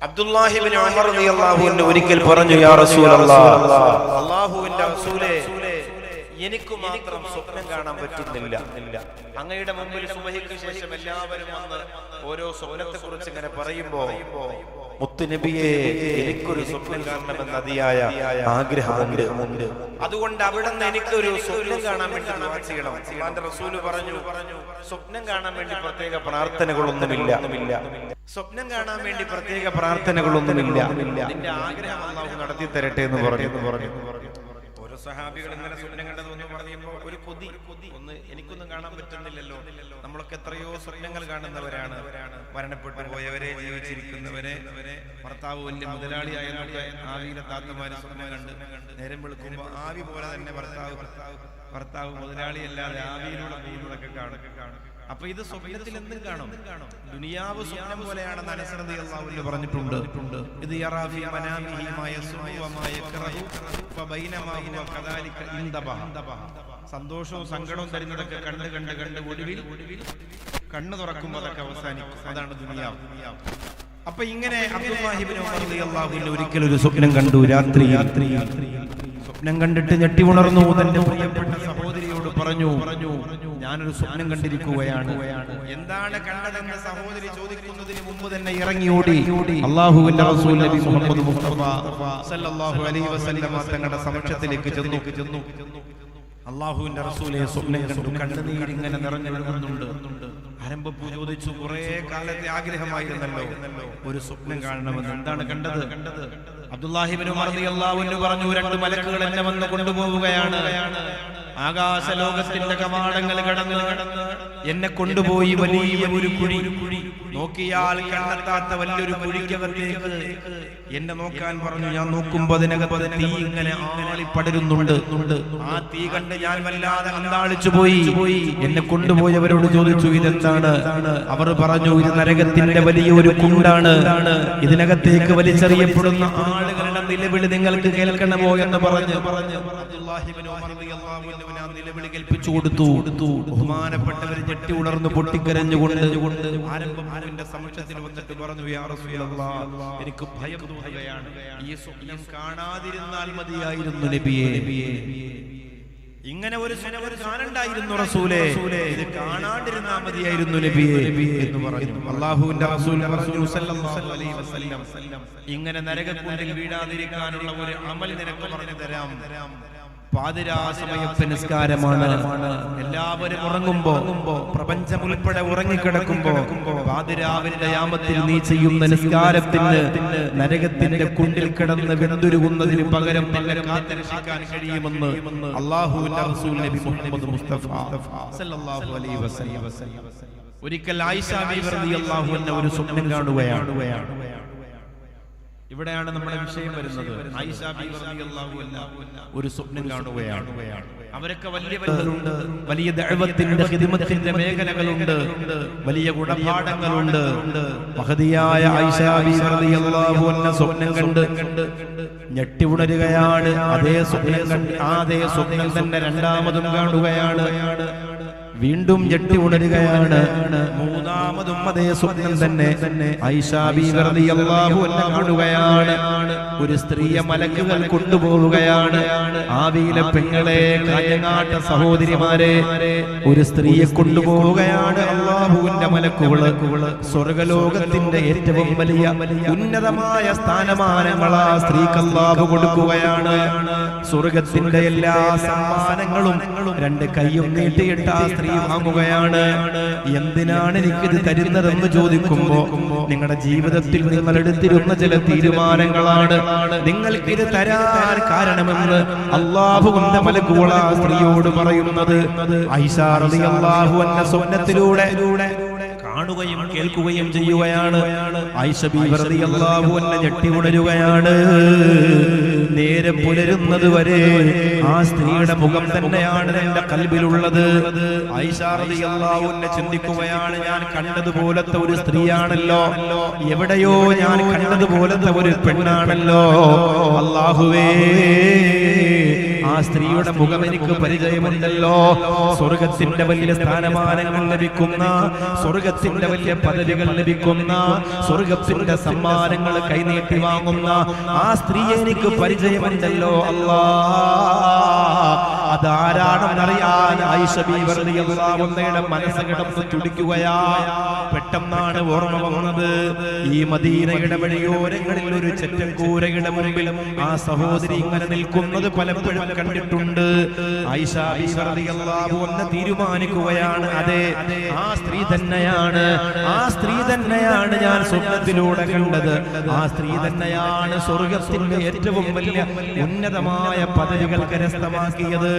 അബ്ദുല്ലാഹി ഇബ്നു ഉമർ റളിയല്ലാഹു അൻഹു ഒരിക്കൽ പറഞ്ഞു, യാ റസൂലല്ലാഹ്, അല്ലാഹുവിന്റെ റസൂലേ, എനിക്ക് മാത്രം സ്വപ്നം കാണാൻ പറ്റുന്നില്ല. അങ്ങയുടെ മുമ്പിൽ സുബഹിക്ക് ശേഷം എല്ലാവരും വന്ന് ഓരോ സ്വപ്നത്തെ കുറിച്ച് ഇങ്ങനെ പറയുമ്പോ, മുത്തുനബിയെ, എനിക്കൊരു സ്വപ്നം കാണണമെന്ന് അതിയായ ആഗ്രഹമുണ്ട്. അതുകൊണ്ട് അവിടുന്ന് എനിക്കൊരു സ്വപ്നം കാണാൻ വേണ്ടി ദുആ ചെയ്യണം. അല്ലാഹുവിന്റെ റസൂൽ പറഞ്ഞു, സ്വപ്നം കാണാൻ വേണ്ടി പ്രത്യേക പ്രാർത്ഥനകളൊന്നുമില്ല. സ്വപ്നം കാണാൻ വേണ്ടി പ്രത്യേക പ്രാർത്ഥനകളൊന്നുമില്ല. നിന്റെ ആഗ്രഹം അല്ലാഹു നടത്തി തരട്ടെ എന്ന് പറഞ്ഞു. ഓരോ സഹാബികൾ ഇങ്ങനെ സ്വപ്നം കണ്ടതെന്ന് പറയുമ്പോൾ ഒരു കൊതി, ഒന്ന് എനിക്കൊന്നും കാണാൻ പറ്റുന്നില്ലല്ലോ. നമ്മളൊക്കെ എത്രയോ സ്വപ്നങ്ങൾ കാണുന്നവരാണ്. മരണപ്പെട്ടു പോയവരെ, ജീവിച്ചിരിക്കുന്നവരെ, ഭർത്താവ് വലിയ മുതലാളിയായതൊക്കെ ആവിയിലെ താത്തമാര് സ്വപ്നം കണ്ട് നേരം വെളുക്കുമ്പോ ആവി പോലെ തന്നെ ഭർത്താവ് മുതലാളിയല്ലാതെ ആവിയിലൂടെ വീടുകളൊക്കെ കാണും. അപ്പൊ ഇത് സ്വപ്നത്തിൽ എന്തും കാണും. ദുനിയാവ് സ്വപ്നം പോലെയാണെന്ന് അനസ് റളിയല്ലാഹു അൻഹു പറഞ്ഞിട്ടുണ്ട്. ഇത് യറാഫി മനാമിഹി മാ യസ്ഉ വമാ യക്റഹു ഫബൈനമാ ഹുവ കദാലിക ഇൻദബഹ. സന്തോഷവും സങ്കടവും തരുന്നതൊക്കെ കണ്ട് ഒടുവിൽ കണ്ണു തുറക്കുമ്പോൾ അതൊക്കെ അവസാനിക്കും. അതാണ് ദുനിയാവ്. അപ്പൊ ഇങ്ങനെ അബ്ദുല്ലാഹി ഇബ്നു ഉമർ റളിയല്ലാഹു അൻഹു ഒരിക്കൽ ഒരു സ്വപ്നം കണ്ടു. രാത്രി സ്വപ്നം കണ്ടിട്ട് ഞെട്ടി ഉണർന്നു. തന്റെ പ്രിയപ്പെട്ട സഹോദരിയോട് പറഞ്ഞു, ഞാനൊരു സ്വപ്നം കണ്ടിരിക്കുകയാണ്. എന്താണ് കണ്ടതെന്ന് സഹോദരി ചോദിക്കുന്നതിന് മുമ്പ് തന്നെ ഇറങ്ങി ഓടി അല്ലാഹുവിന്റെ റസൂൽ നബി മുഹമ്മദ് മുസ്തഫ സല്ലല്ലാഹു അലൈഹി വസല്ലം തങ്ങളുടെ സമക്ഷത്തിലേക്ക് ചെന്നു. അല്ലാഹുവിന്റെ റസൂലെ, സ്വപ്നം കണ്ടു. കണ്ണുനീരിങ്ങനെ നിറഞ്ഞൊഴുകുന്നുണ്ട്. ആരംഭപ്പൂ ചോദിച്ചു, കുറെ കാലത്തെ ആഗ്രഹമായിരുന്നല്ലോ ഒരു സ്വപ്നം കാണണമെന്ന്. എന്താണ് കണ്ടത്? അബ്ദുല്ലാഹി ഇബ്നു ഉമർ റളിയല്ലാഹു അൻഹു പറഞ്ഞു, രണ്ട് മലക്കുകൾ എന്നെ വന്ന് കൊണ്ടുപോവുകയാണ്. ആകാശ ലോകത്തിന്റെ കവാടങ്ങൾ കടന്ന് എന്നെ കൊണ്ടുപോയി വലിയ ഒരു കുഴി, നോക്കിയാൽ കണ്ടെത്താത്ത വലിയൊരു കുഴിക്കകത്തേക്ക് എന്നെ നോക്കാൻ പറഞ്ഞു. ഞാൻ നോക്കുമ്പോ അതിനകത്ത് തീ ഇങ്ങനെ ആളി പടരുന്നുണ്ട്. ആ തീ കണ്ട് ഞാൻ വല്ലാതെ അന്താളിച്ചു പോയി. എന്നെ കൊണ്ടുപോയവരോട് ചോദിച്ചു, ഇതെന്താണ്? അവർ പറഞ്ഞു, ഇത് നരകത്തിന്റെ വലിയൊരു കുണ്ടാണ്. ഇതിനകത്തേക്ക് വലിച്ചെറിയപ്പെടുന്ന ആളുകളുടെ നിലവിളി നിങ്ങൾക്ക് കേൾക്കണമോ എന്ന് പറഞ്ഞു അബ്ദുല്ലാഹി ഇബ്നു ഉമർ റളിയല്ലാഹു അൻഹു നിലവിളി കേൾപ്പിച്ചു കൊടുത്തു. ബഹുമാനപ്പെട്ടവരെ ഞെട്ടി ഉണർന്നു പൊട്ടിക്കരഞ്ഞുകൊണ്ട് ആരംഭത്തിന്റെ സമക്ഷത്തിൽ വന്നിട്ട് പറഞ്ഞു, യാ റസൂലല്ലാഹ്, എനിക്ക് ഭയം തോന്നുകയാണ്. ഈ സ്വപ്നം കാണാതിരുന്നാൽ മതിയായിരുന്നു നബിയേ. ഇങ്ങനെ ഒരു കാണണ്ടായിരുന്നു റസൂലേ, ഇത് കാണാണ്ടിരുന്നാൽ മതിയായിരുന്നു നബിയേ എന്ന് പറഞ്ഞു. അല്ലാഹുവിന്റെ റസൂൽ പറഞ്ഞു സല്ലല്ലാഹു അലൈഹി വസല്ലം, ഇങ്ങനെ നരകക്കുണ്ടിൽ വീഴാതിരിക്കാനുള്ള ഒരു അമൽ നിനക്ക് പറഞ്ഞു തരാം. പാതിരാ സമയത്തെ നിസ്കാരമാണ്. എല്ലാവരും ഉറങ്ങുമ്പോ, പ്രപഞ്ചം ഉൾപ്പെടെ ഉറങ്ങിക്കിടക്കുമ്പോ, പാതിരാവിന്റെ യാമത്തിൽ നീ ചെയ്യുന്ന നിസ്കാരത്തിന് നരകത്തിന്റെ കുണ്ടിൽ കിടന്ന് വെന്തുരുകുന്നതിന് പകരം കാത്തിരക്ഷിക്കാൻ കഴിയുമെന്ന് അല്ലാഹുവിന്റെ റസൂൽ നബി മുഹമ്മദ് മുസ്തഫ സല്ലല്ലാഹു അലൈഹി വസല്ലം. ഒരിക്കൽ ആയിഷ ബീവി റളിയല്ലാഹു അൻഹ ഒരു സ്വപ്നം കാണുകയാണ്. ഇവിടെയാണ് നമ്മുടെ വിഷയം വരുന്നത്. ആയിഷ ബീവി റളിയല്ലാഹു അൻഹ ഒരു സ്വപ്നം കാണുകയാണ്. അവരൊക്കെ വലിയ ദഅവത്തിന്റെ ഖിദ്മത്തിന്റെ മേഖലകളുണ്ട്, വലിയ ഗുണപാഠങ്ങളുണ്ട്. മഹദിയായ ആയിഷ ബീവി റളിയല്ലാഹു അൻഹ സ്വപ്നം കണ്ട് ഞെട്ടി ഉണരുകയാണ്. അതേ സ്വപ്നം തന്നെ രണ്ടാമതും കാണുകയാണ്. വീണ്ടും ഞെട്ടി ഉണരുകയാണ്. മൂന്നാമതും അതേ സ്വപ്നം തന്നെ ആയിഷ ബീവി റളിയല്ലാഹു അൻഹ കാണുകയാണ്. ഒരു സ്ത്രീയെ മലക്കുകൾ കൊണ്ടുപോവുകയാണ്. ആവിയിലെ പെങ്ങളെ, കാഞ്ഞങ്ങാട്ട സഹോദരിമാരെ, ഒരു സ്ത്രീയെ കൊണ്ടുപോവുകയാണ് അല്ലാഹുവിന്റെ മലക്കുകൾ. സ്വർഗലോകത്തിന്റെ ഏറ്റവും വലിയ ഉന്നതമായ സ്ഥാനമാനങ്ങൾ ആ സ്ത്രീക്ക് അല്ലാഹു കൊടുക്കുകയാണ്. സ്വർഗത്തിന്റെ എല്ലാ സമ്മാനങ്ങളും രണ്ട് കൈയും നീട്ടിയിട്ട് ആ സ്ത്രീ വാങ്ങുകയാണ്. എന്തിനാണ് എനിക്കിത് തരുന്നതെന്ന് ചോദിക്കുമ്പോ, നിങ്ങളുടെ ജീവിതത്തിൽ നിങ്ങൾ എടുത്തിരുന്ന ചില തീരുമാനങ്ങളാണ് നിങ്ങൾക്കിത് തരാൻ കാരണമെന്ന് അല്ലാഹുവിന്റെ മലക്കുകൾ ആ സ്ത്രീയോട് പറയുന്നത്. ആയിഷ റളിയല്ലാഹു അൻഹ സ്വപ്നത്തിലൂടെ കാണുകയും കേൾക്കുകയും ചെയ്യുകയാണ്. ആയിഷ ബീവി റളിയല്ലാഹു അൻഹ ഞെട്ടി ഉണരുകയാണ്. നേരം പുലരുന്നത് വരെ ആ സ്ത്രീയുടെ മുഖം തന്നെയാണ് എന്റെ കൽബിലുള്ളത്. ആയിഷ റളിയല്ലാഹു അൻഹ ചിന്തിക്കുകയാണ്, ഞാൻ കണ്ടതുപോലത്തെ ഒരു സ്ത്രീയാണല്ലോ, എവിടെയോ ഞാൻ കണ്ടതുപോലത്തെ ഒരു പെണ്ണാണല്ലോ. അല്ലാഹുവേ, ആ സ്ത്രീയുടെ മുഖം എനിക്ക് പരിചയമുണ്ടല്ലോ. സ്വർഗത്തിന്റെ വലിയ സ്ഥാനമാനങ്ങൾ ലഭിക്കുന്ന, സ്വർഗത്തിന്റെ വലിയ പദവികൾ ലഭിക്കുന്ന, സ്വർഗത്തിന്റെ സമ്മാനങ്ങൾ കൈനീട്ടി വാങ്ങുന്ന ആ സ്ത്രീയെ എനിക്ക് പരിചയമുണ്ടല്ലോ. അതാരാണെന്നറിയാൻ ആയിഷ ബീവി റളിയല്ലാഹു അൻഹയുടെ മനസ്സ് കിടന്ന് തുടിക്കുകയാ. പെട്ടെന്നാണ് ഓർമ്മ വന്നത്, ഈ മദീനയുടെ വഴിയോരങ്ങളിൽ ഒരു ചെറ്റക്കൂരയുടെ മുമ്പിൽ ആ സഹോദരി ഇങ്ങനെ നിൽക്കുന്നത് പലപ്പോഴും കണ്ടിട്ടുണ്ട്. ആയിഷ ബീവി റളിയല്ലാഹു അൻഹ തീരുമാനിക്കുകയാണ്, അതെ ആ സ്ത്രീ തന്നെയാണ്, ആ സ്ത്രീ തന്നെയാണ് ഞാൻ സ്വപ്നത്തിലൂടെ കണ്ടത്, ആ സ്ത്രീ തന്നെയാണ് സ്വർഗത്തിന്റെ ഏറ്റവും വലിയ ഉന്നതമായ പദവികൾ കരസ്ഥമാക്കിയത്.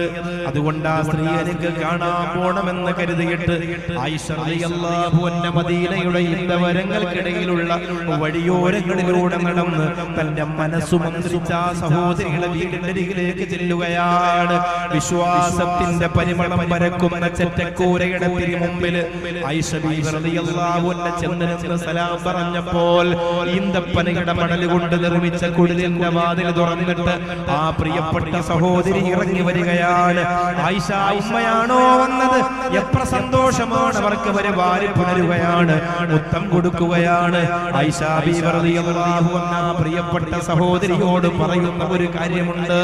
അതുകൊണ്ട് ആ സ്ത്രീ എനിക്ക് കാണാൻ പോണമെന്ന് കരുതിയിട്ട് ആയിഷ റളിയല്ലാഹു അൻഹ മദീനയുടെ ഇന്നവരങ്ങൾക്കിടയിലുള്ള വഴിയോരങ്ങളിലൂടെ നടന്ന് തന്റെ മനസ്സു മന്ത്രിച്ച ആ സഹോദരിയുടെ വീടിന്റെ അരികിലേക്ക് ചെല്ലുകയാണ്. വിശ്വാസത്തിന്റെ പരിമളം പരക്കുന്ന ചെറ്റക്കൂരയുടെ തിരുമുമ്പിൽ ആയിഷ ബീവി റളിയല്ലാഹു അൻഹ ചെന്ന് നിന്ന് സലാം പറഞ്ഞപ്പോൾ ഈന്തപ്പനയുടെ മണൽ കൊണ്ട് നിർമ്മിച്ച കുടിലിന്റെ വാതിൽ തുറന്നിട്ട് ആ പ്രിയപ്പെട്ട സഹോദരി ഇറങ്ങി വരികയാണ്. ആയിഷ ഉമ്മയാണോ വന്നത്? എത്ര സന്തോഷമാണ് അവർക്ക്. അവരെ വാരി പുണരുകയാണ്, മുത്തം കൊടുക്കുകയാണ്. ആയിഷ ബീവി റളിയല്ലാഹു അൻഹ പ്രിയപ്പെട്ട സഹോദരിയോട് പറയുന്ന ഒരു കാര്യമുണ്ട്,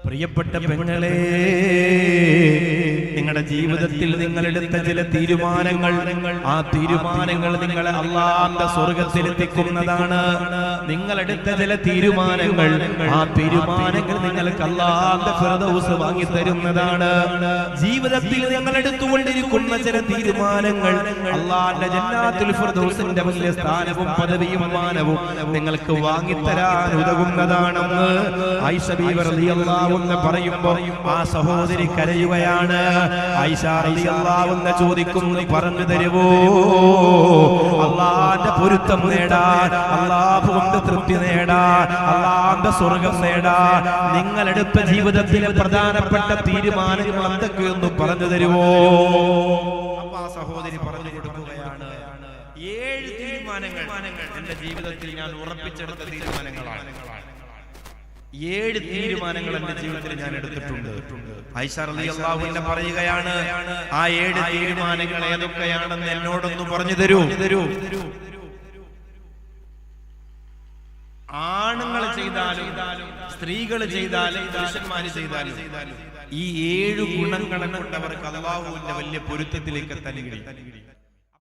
പ്രിയപ്പെട്ട പെങ്ങളെ, നിങ്ങളുടെ ജീവിതത്തിൽ നിങ്ങൾ എടുത്ത ചില തീരുമാനങ്ങൾ, ആ തീരുമാനങ്ങൾ നിങ്ങളെ അല്ലാഹുവിന്റെ സ്വർഗ്ഗത്തിലെത്തിക്കുന്നതാണ്. നിങ്ങൾ എടുത്ത ചില തീരുമാനങ്ങൾ, ആ തീരുമാനങ്ങൾ നിങ്ങൾക്ക് അല്ലാഹുവിന്റെ ഫിർദൗസ് വാങ്ങി തരുന്നതാണ്. ജീവിതത്തിൽ നിങ്ങൾ എടുത്തുകൊണ്ടിരിക്കുന്ന ചില തീരുമാനങ്ങൾ അല്ലാഹുവിന്റെ ജന്നാത്തുൽ ഫിർദൗസിന്റെ വലിയ സ്ഥാനവും പദവിയും മാനവും നിങ്ങൾക്ക് വാങ്ങിത്തരാൻ ഉതകുന്നതാണെന്ന് ആയിഷ ബീവി റളിയല്ലാഹു അൻഹ പറയുമ്പോൾ ആ സഹോദരി കരയുകയാണ്. ആയിഷ റളിയല്ലാഹു അൻഹ ചോദിക്കുന്നു, പറഞ്ഞു തരുവോ? അല്ലാഹുവിന്റെ പൊരുത്തം നേടാൻ, അല്ലാഹുവിന്റെ തൃപ്തി നേടാൻ, അല്ലാഹുവിന്റെ സ്വർഗ്ഗം നേടാൻ നിങ്ങൾ എടുത്ത ജീവിതത്തിലെ പ്രധാനപ്പെട്ട തീരുമാനങ്ങൾ എന്തൊക്കെയൊന്ന് പറഞ്ഞു തരുവോ? അപ്പൊ ആ സഹോദരി പറഞ്ഞു കൊടുക്കുകയാണ്, 7 തീരുമാനങ്ങൾ എന്റെ ജീവിതത്തിൽ ഞാൻ ഉറപ്പിച്ചെടുത്ത തീരുമാനങ്ങളാണ്. 7 തീരുമാനങ്ങൾ എന്റെ ജീവിതത്തിൽ ഞാൻ എടുത്തിട്ടുണ്ട്. ആയിഷ റളിയല്ലാഹു അൻഹ പറയുകയാണ്, ആ 7 തീരുമാനങ്ങൾ ഏതൊക്കെയാണെന്ന് എന്നോടൊന്ന് പറഞ്ഞു തരൂ. ആണുങ്ങൾ ചെയ്താലും സ്ത്രീകൾ ചെയ്താലും പുരുഷന്മാര് ചെയ്താലും ഈ 7 ഗുണങ്ങളെ കൊണ്ട് അവർക്ക് അല്ലാഹുവിന്റെ വലിയ പൊരുത്തത്തിലേക്ക് എത്താൻ കഴിയും.